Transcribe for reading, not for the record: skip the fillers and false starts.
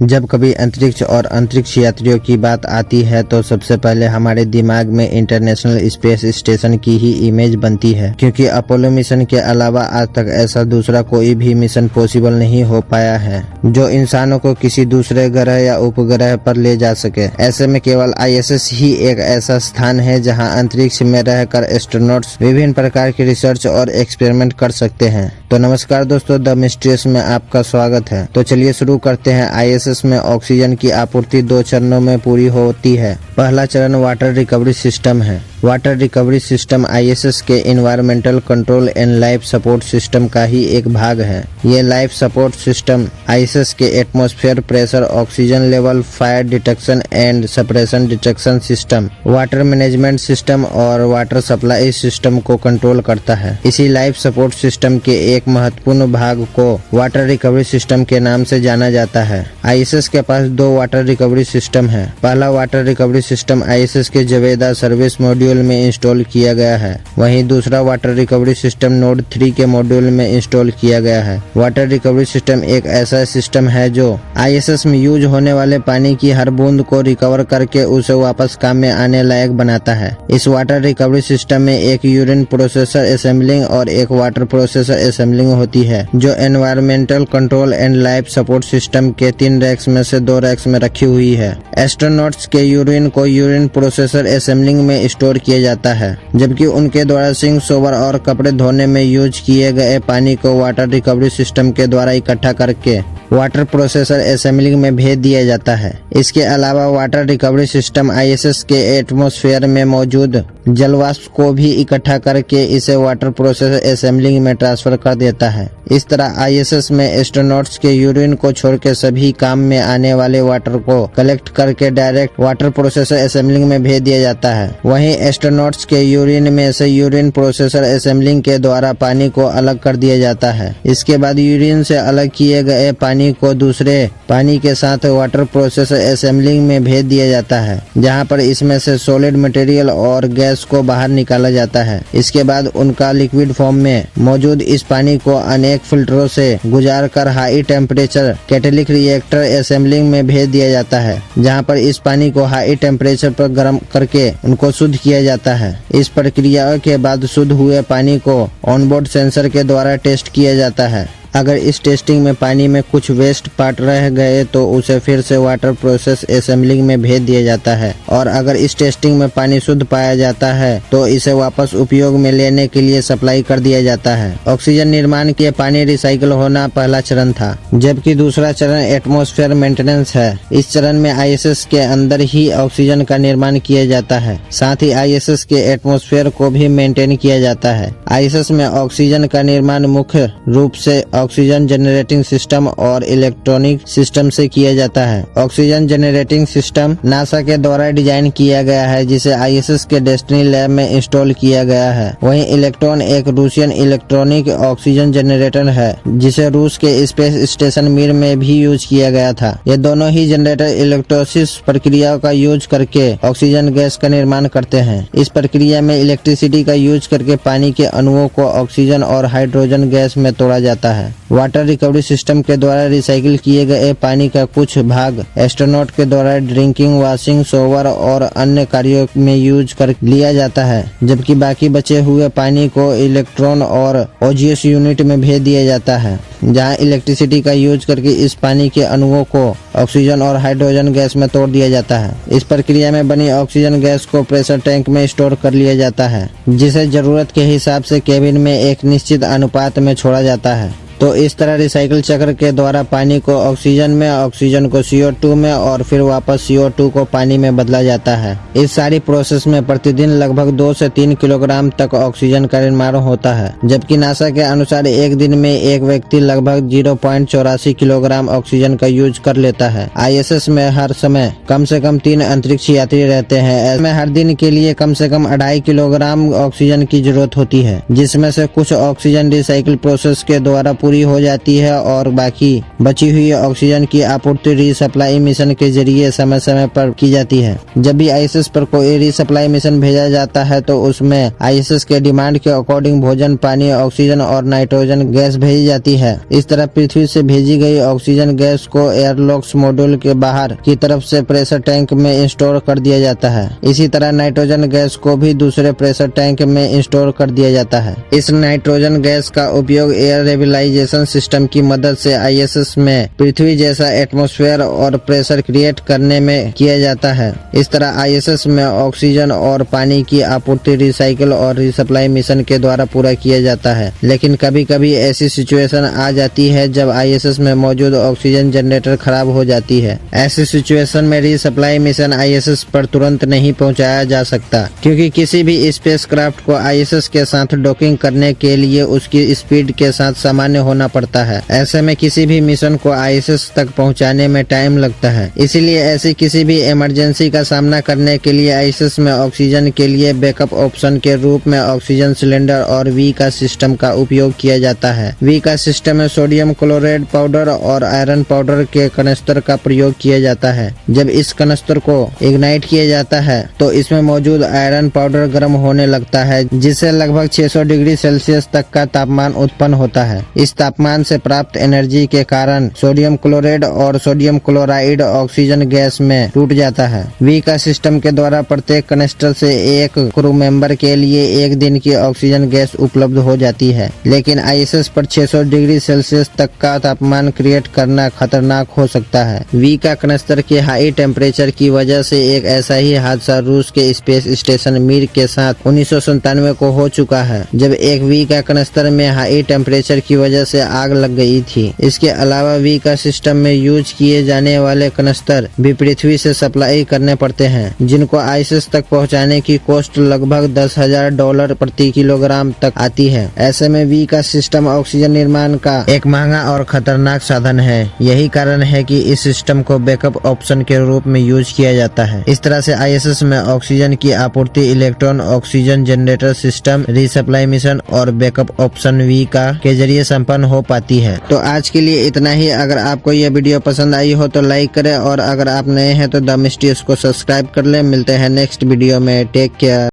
जब कभी अंतरिक्ष और अंतरिक्ष यात्रियों की बात आती है तो सबसे पहले हमारे दिमाग में इंटरनेशनल स्पेस स्टेशन की ही इमेज बनती है, क्योंकि अपोलो मिशन के अलावा आज तक ऐसा दूसरा कोई भी मिशन पॉसिबल नहीं हो पाया है जो इंसानों को किसी दूसरे ग्रह या उपग्रह पर ले जा सके। ऐसे में केवल ISS ही एक ऐसा स्थान है जहां अंतरिक्ष में रहकर एस्ट्रोनॉट्स विभिन्न प्रकार की रिसर्च और एक्सपेरिमेंट कर सकते हैं। तो नमस्कार दोस्तों, द मिस्ट्रियस में आपका स्वागत है। तो चलिए शुरू करते हैं। ISS में ऑक्सीजन की आपूर्ति 2 चरणों में पूरी होती है। पहला चरण वाटर रिकवरी सिस्टम है। वाटर रिकवरी सिस्टम ISS के environmental control and life support system का ही एक भाग है। ये लाइफ सपोर्ट सिस्टम ISS के atmosphere pressure, oxygen level, fire detection and suppression detection system, water management system और वाटर सप्लाई सिस्टम को कंट्रोल करता है। इसी लाइफ सपोर्ट सिस्टम के एक महत्वपूर्ण भाग को वाटर रिकवरी सिस्टम के नाम से जाना जाता है। ISS के पास 2 वाटर रिकवरी सिस्टम है। पहला वाटर रिकवरी सिस्टम ISS के जवेदा सर्विस मॉड्यूल में इंस्टॉल किया गया है। वहीं दूसरा वाटर रिकवरी सिस्टम नोड 3 के मॉड्यूल में इंस्टॉल किया गया है। वाटर रिकवरी सिस्टम एक ऐसा सिस्टम है जो ISS में यूज होने वाले पानी की हर बूंद को रिकवर करके उसे वापस काम में आने लायक बनाता है। इस वाटर रिकवरी सिस्टम में एक यूरिन प्रोसेसर असेंबलिंग और एक वाटर प्रोसेसर असेंबलिंग होती है, जो environmental control and life support system के 3 रैक्स में से 2 रैक्स में रखी हुई है। एस्ट्रोनॉट्स के यूरिन को यूरिन प्रोसेसर असेंबलिंग में स्टोर किया जाता है, जबकि उनके द्वारा सिंक, शॉवर और कपड़े धोने में यूज किए गए पानी को वाटर रिकवरी सिस्टम के द्वारा इकट्ठा करके वाटर प्रोसेसर असेंबलिंग में भेज दिया जाता है। इसके अलावा वाटर रिकवरी सिस्टम ISS के एटमॉस्फेयर में मौजूद जलवाष्प को भी इकट्ठा करके इसे वाटर प्रोसेसर असेंबलिंग में ट्रांसफर कर देता है। इस तरह ISS में एस्ट्रोनॉट्स के यूरिन को छोड़ के सभी काम में आने वाले वाटर को कलेक्ट करके डायरेक्ट वाटर प्रोसेसर असेंबलिंग में भेज दिया जाता है। वहीं एस्ट्रोनॉट्स के यूरिन में से यूरिन प्रोसेसर असेंबलिंग के द्वारा पानी को अलग कर दिया जाता है। इसके बाद यूरिन से अलग किए गए पानी को दूसरे पानी के साथ वाटर प्रोसेसर असेंबलिंग में भेज दिया जाता है, जहां पर इसमें से सॉलिड मटेरियल और गैस को बाहर निकाला जाता है। इसके बाद उनका लिक्विड फॉर्म में मौजूद इस पानी को अनेक फिल्टरों से गुजार कर हाई टेम्परेचर कैटेलिक रिएक्टर असेंबलिंग में भेज दिया जाता है, जहां पर इस पानी को हाई टेम्परेचर पर गर्म करके उनको शुद्ध किया जाता है। इस प्रक्रिया के बाद शुद्ध हुए पानी को ऑनबोर्ड सेंसर के द्वारा टेस्ट किया जाता है। अगर इस टेस्टिंग में पानी में कुछ वेस्ट पार्ट रह गए तो उसे फिर से वाटर प्रोसेस असेंबलिंग में भेज दिया जाता है, और अगर इस टेस्टिंग में पानी शुद्ध पाया जाता है तो इसे वापस उपयोग में लेने के लिए सप्लाई कर दिया जाता है। ऑक्सीजन निर्माण के पानी रिसाइकिल होना पहला चरण था, जबकि दूसरा चरण एटमॉस्फेयर मेंटेनेंस है। इस चरण में ISS के अंदर ही ऑक्सीजन का निर्माण किया जाता है, साथ ही ISS के एटमॉस्फेयर को भी मेंटेन किया जाता है। ISS में ऑक्सीजन का निर्माण मुख्य रूप से ऑक्सीजन जनरेटिंग सिस्टम और इलेक्ट्रॉनिक सिस्टम से किया जाता है। ऑक्सीजन जनरेटिंग सिस्टम नासा के द्वारा डिजाइन किया गया है, जिसे ISS के डेस्टिनी लैब में इंस्टॉल किया गया है। वहीं इलेक्ट्रॉन एक रूसियन इलेक्ट्रॉनिक ऑक्सीजन जनरेटर है, जिसे रूस के स्पेस स्टेशन मिर में भी यूज किया गया था। ये दोनों ही जनरेटर इलेक्ट्रोसिस प्रक्रिया का यूज करके ऑक्सीजन गैस का निर्माण करते हैं। इस प्रक्रिया में इलेक्ट्रिसिटी का यूज करके पानी के अणुओं को ऑक्सीजन और हाइड्रोजन गैस में तोड़ा जाता है। वाटर रिकवरी सिस्टम के द्वारा रिसाइकिल किए गए पानी का कुछ भाग एस्ट्रोनॉट के द्वारा ड्रिंकिंग, वॉशिंग, शॉवर और अन्य कार्यों में यूज कर लिया जाता है, जबकि बाकी बचे हुए पानी को इलेक्ट्रॉन और OGS यूनिट में भेज दिया जाता है, जहां इलेक्ट्रिसिटी का यूज करके इस पानी के अणुओं को ऑक्सीजन और हाइड्रोजन गैस में तोड़ दिया जाता है। इस प्रक्रिया में बनी ऑक्सीजन गैस को प्रेशर टैंक में स्टोर कर लिया जाता है, जिसे जरूरत के हिसाब से केबिन में एक निश्चित अनुपात में छोड़ा जाता है। तो इस तरह रिसाइकिल चक्र के द्वारा पानी को ऑक्सीजन में, ऑक्सीजन को CO2 में और फिर वापस CO2 को पानी में बदला जाता है। इस सारी प्रोसेस में प्रतिदिन लगभग 2 से 3 किलोग्राम तक ऑक्सीजन का निर्माण होता है, जबकि नासा के अनुसार एक दिन में एक व्यक्ति लगभग 0.84 किलोग्राम ऑक्सीजन का यूज कर लेता है। ISS में हर समय कम से कम 3 अंतरिक्ष यात्री रहते हैं। ऐसे में हर दिन के लिए कम से कम 2.5 किलोग्राम ऑक्सीजन की जरूरत होती है, जिसमें से कुछ ऑक्सीजन रिसाइकिल प्रोसेस के द्वारा पूरी हो जाती है और बाकी बची हुई ऑक्सीजन की आपूर्ति रीसप्लाई मिशन के जरिए समय समय पर की जाती है। जब भी आईएसएस पर कोई रीसप्लाई मिशन भेजा जाता है तो उसमें आईएसएस के डिमांड के अकॉर्डिंग भोजन, पानी, ऑक्सीजन और नाइट्रोजन गैस भेजी जाती है। इस तरह पृथ्वी से भेजी गई ऑक्सीजन गैस को एयरलॉक्स मॉड्यूल के बाहर की तरफ से प्रेशर टैंक में स्टोर कर दिया जाता है। इसी तरह नाइट्रोजन गैस को भी दूसरे प्रेशर टैंक में स्टोर कर दिया जाता है। इस नाइट्रोजन गैस का उपयोग एयर रेविलाइजेशन सिस्टम की मदद से आईएसएस में पृथ्वी जैसा एटमॉस्फेयर और प्रेशर क्रिएट करने में किया जाता है। इस तरह आईएसएस में ऑक्सीजन और पानी की आपूर्ति रिसाइकिल और रिसप्लाई मिशन के द्वारा पूरा किया जाता है। लेकिन कभी कभी ऐसी सिचुएशन आ जाती है जब आईएसएस में मौजूद ऑक्सीजन जनरेटर खराब हो जाती है। ऐसी सिचुएशन में रिसप्लाई मिशन आईएसएस पर तुरंत नहीं पहुंचाया जा सकता, क्योंकि किसी भी स्पेसक्राफ्ट को आईएसएस के साथ डॉकिंग करने के लिए उसकी स्पीड के साथ सामान्य होना पड़ता है। ऐसे में किसी भी मिशन को आईएसएस तक पहुंचाने में टाइम लगता है। इसीलिए ऐसी किसी भी इमरजेंसी का सामना करने के लिए आईएसएस में ऑक्सीजन के लिए बैकअप ऑप्शन के रूप में ऑक्सीजन सिलेंडर और वी का सिस्टम का उपयोग किया जाता है। वी का सिस्टम में सोडियम क्लोराइड पाउडर और आयरन पाउडर के कनस्तर का प्रयोग किया जाता है। जब इस कनस्तर को इग्नाइट किया जाता है तो इसमें मौजूद आयरन पाउडर गर्म होने लगता है, जिससे लगभग 600 डिग्री सेल्सियस तक का तापमान उत्पन्न होता है। इस तापमान से प्राप्त एनर्जी के कारण सोडियम क्लोराइड और सोडियम क्लोराइड ऑक्सीजन गैस में टूट जाता है। वी का सिस्टम के द्वारा प्रत्येक कनेक्टर से एक क्रू मेंबर के लिए एक दिन की ऑक्सीजन गैस उपलब्ध हो जाती है। लेकिन आईएसएस पर 600 डिग्री सेल्सियस तक का तापमान क्रिएट करना खतरनाक हो सकता है। वी का कनेक्टर के हाई टेम्परेचर की वजह से एक ऐसा ही हादसा रूस के स्पेस स्टेशन मिर के साथ 1997 को हो चुका है, जब एक वी का कनेक्टर में हाई टेम्परेचर की वजह से आग लग गई थी। इसके अलावा वी का सिस्टम में यूज किए जाने वाले कनेक्टर भी पृथ्वी से सप्लाई करने पड़ते हैं, जिनको आईएसएस तक पहुंचाने की कॉस्ट लगभग $10,000 प्रति किलोग्राम तक आती है। ऐसे में वी का सिस्टम ऑक्सीजन निर्माण का एक महंगा और खतरनाक साधन है। यही कारण है कि इस सिस्टम को बैकअप ऑप्शन के रूप में यूज किया जाता है। इस तरह से आईएसएस में ऑक्सीजन की आपूर्ति electron oxygen generator system, resupply mission और बैकअप ऑप्शन वी का के जरिए संपन्न हो पाती है। तो आज के लिए इतना ही। अगर आपको यह वीडियो पसंद आई हो तो लाइक करें और अगर आप नए हैं तो द मिस्ट्रीज को सब्सक्राइब कर लें। मिलते हैं नेक्स्ट वीडियो में। Take care.